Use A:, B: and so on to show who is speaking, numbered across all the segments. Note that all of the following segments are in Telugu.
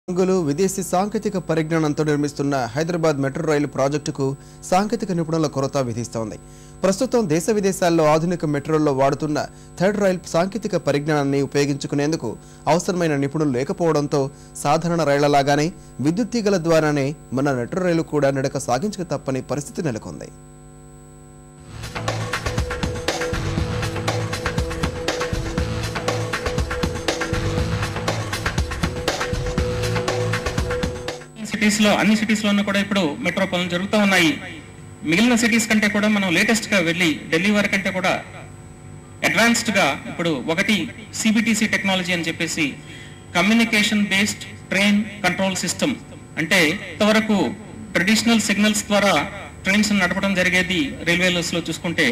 A: రంగులు విదేశీ సాంకేతిక పరిజ్ఞానంతో నిర్మిస్తున్న హైదరాబాద్ మెట్రో రైలు ప్రాజెక్టుకు సాంకేతిక నిపుణుల కొరత విధిస్తోంది. ప్రస్తుతం దేశ విదేశాల్లో ఆధునిక మెట్రోల్లో వాడుతున్న థర్డ్ రైల్ సాంకేతిక పరిజ్ఞానాన్ని ఉపయోగించుకునేందుకు అవసరమైన నిపుణులు లేకపోవడంతో సాధారణ రైళ్లలాగానే విద్యుత్ తీగల ద్వారానే మన మెట్రో రైలు కూడా నడక సాగించక తప్పని పరిస్థితి నెలకొంది.
B: అన్ని సిటీస్ లోనూ కూడా ఇప్పుడు మెట్రో పనులు జరుగుతూ ఉన్నాయి. మిగిలిన సిటీస్ కంటే కూడా మనం లేటెస్ట్ గా వెళ్ళి ఢిల్లీ వరకు కంటే కూడా అడ్వాన్స్డ్ గా ఇప్పుడు ఒకటి సిబిటిసి టెక్నాలజీ అని చెప్పేసి communication based train control system, అంటే ఇంతవరకు ట్రెడిషనల్ సిగ్నల్స్ ద్వారా ట్రైన్స్ నడపడం జరిగేది రైల్వేస్ లో చూసుకుంటే,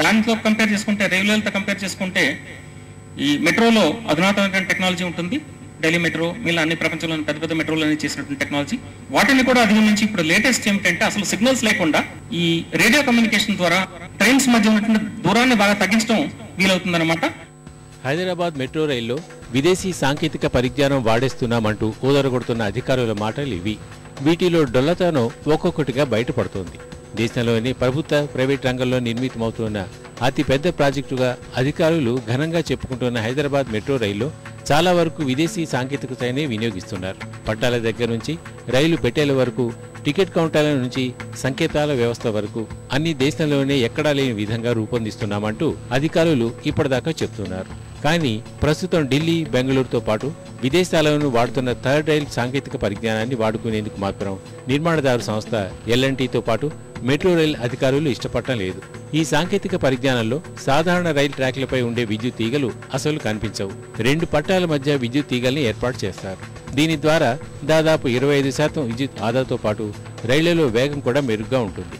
B: దానితో కంపేర్ చేసుకుంటే రైల్వేలతో కంపేర్ చేసుకుంటే ఈ మెట్రోలో అధునాతనమైన టెక్నాలజీ ఉంటుంది. ఢిల్లీ మెట్రో మిగిలిన అన్ని ప్రపంచంలోని పెద్ద పెద్ద మెట్రోలని చేసినటువంటి టెక్నాలజీ, వాటిని కూడా అధిగమించి ఇప్పుడు లేటెస్ట్ ఏమిటంటే అసలు సిగ్నల్స్ లేకుండా ఈ రేడియో కమ్యూనికేషన్ ద్వారా ట్రైన్స్ మధ్య ఉన్నటువంటి దూరాన్ని బాగా తగ్గించడం వీలవుతుందన్నమాట.
C: హైదరాబాద్ మెట్రో రైల్లో విదేశీ సాంకేతిక పరిజ్ఞానం వాడేస్తున్నామంటూ ఊదరగొడుతున్న అధికారుల మాటలు ఇవి. వీటిలో డొల్లతనం ఒక్కొక్కటిగా బయటపడుతోంది. దేశంలోని ప్రభుత్వ ప్రైవేట్ రంగంలో నిర్మితమవుతున్న అతి పెద్ద ప్రాజెక్టుగా అధికారులు ఘనంగా చెప్పుకుంటున్న హైదరాబాద్ మెట్రో రైల్లో చాలా వరకు విదేశీ సాంకేతికతనే వినియోగిస్తున్నారు. పట్టాల దగ్గర నుంచి రైలు పెట్టెల వరకు, టికెట్ కౌంటర్ల నుంచి సంకేతాల వ్యవస్థ వరకు అన్ని దేశంలోనే ఎక్కడా లేని విధంగా రూపొందిస్తున్నామంటూ అధికారులు ఇప్పటిదాకా చెప్తున్నారు. కానీ ప్రస్తుతం ఢిల్లీ, బెంగళూరుతో పాటు విదేశాలను వాడుతున్న థర్డ్ రైల్ సాంకేతిక పరిజ్ఞానాన్ని వాడుకునేందుకు మాత్రం నిర్మాణదారు సంస్థ ఎల్ఎన్టీతో పాటు మెట్రో రైల్ అధికారులు ఇష్టపడటం లేదు. ఈ సాంకేతిక పరిజ్ఞానంలో సాధారణ రైల్ ట్రాక్లపై ఉండే విద్యుత్ తీగలు అసలు కనిపించవు. 2 పట్టాల మధ్య విద్యుత్ తీగల్ని ఏర్పాటు చేస్తారు. దీని ద్వారా దాదాపు 25% విద్యుత్ ఆదాతో పాటు రైళ్లలో వేగం కూడా మెరుగ్గా ఉంటుంది.